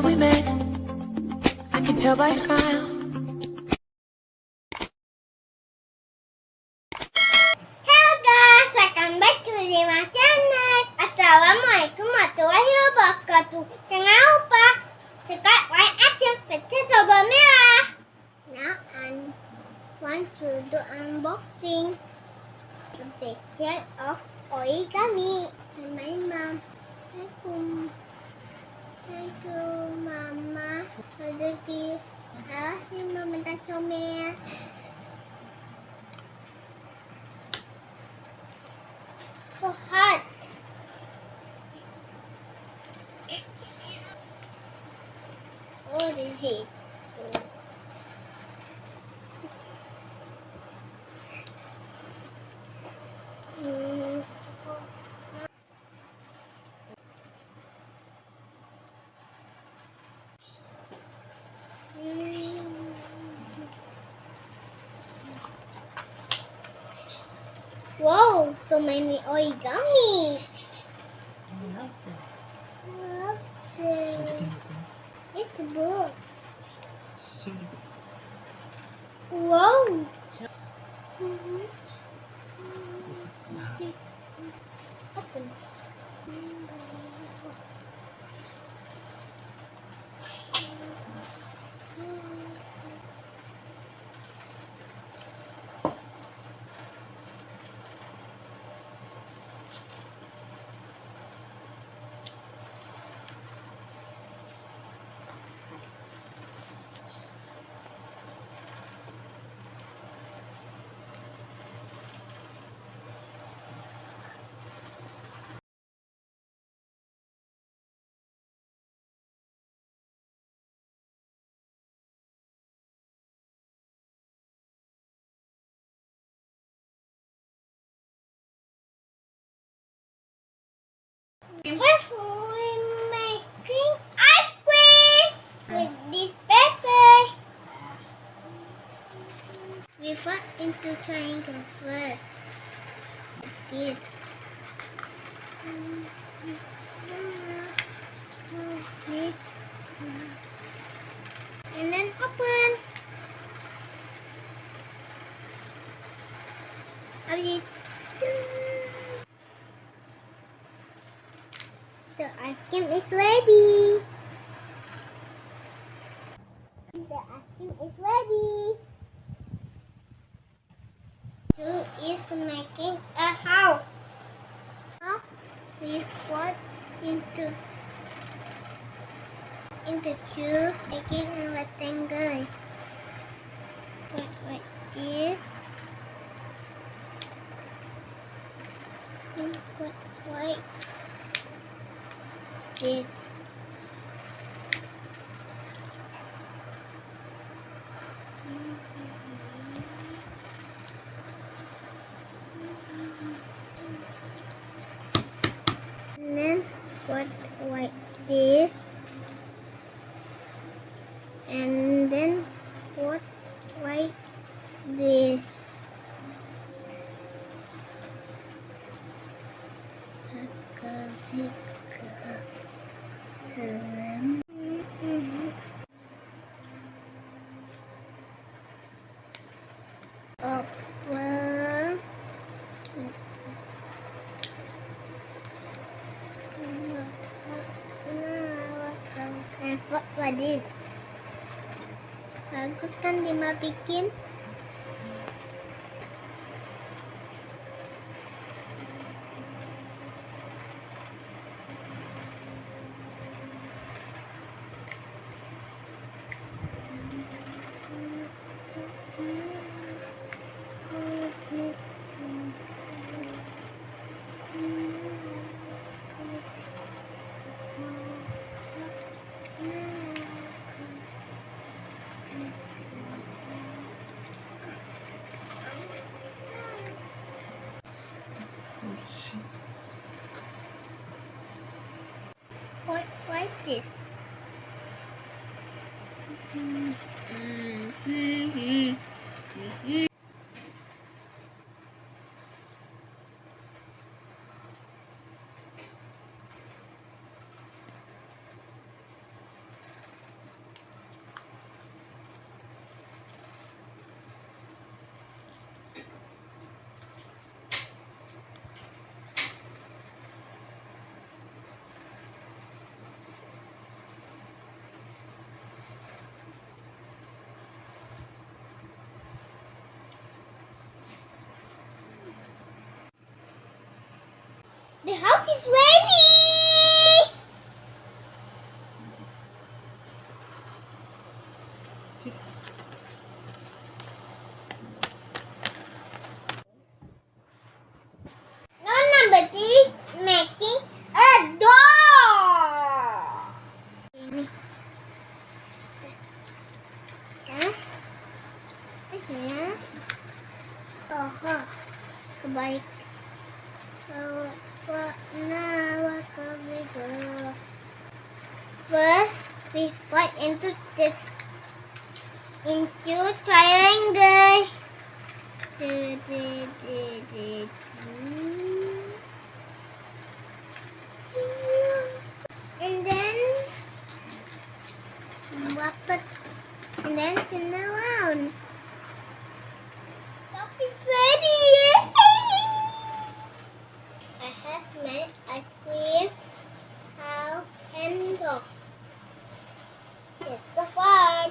moment we met, I can tell by your smile. Hello guys, welcome back to my channel. Assalamualaikum warahmatullahi wabarakatuh. Jangan lupa subscribe, like, action, pencet tombol merah. Now I want to do unboxing the picture of origami. And my mom. Thank you, Mama, for the gift. Awas nih, Mama minta comel. So hot. What is it? Wow, so many origami. I love them. I love them. It's a book. Wow. Open. First, we're making ice cream with this paper. We put into triangle first. This. This. And then open. Habis. The ice cream is ready. The ice cream is ready. Two is making a house. Now we put into two, making a rectangle. Put like this. And put like this. And then put like this. And then put like this. Open. And put like this. Bagus kan Dima bikin? What like this? The house is ready. Now number 3, making a door. Kebaik. First, we fold into triangle. And then wrap and then turn around. Top is ready. I have made ice cream, house, and dog. It's the fun.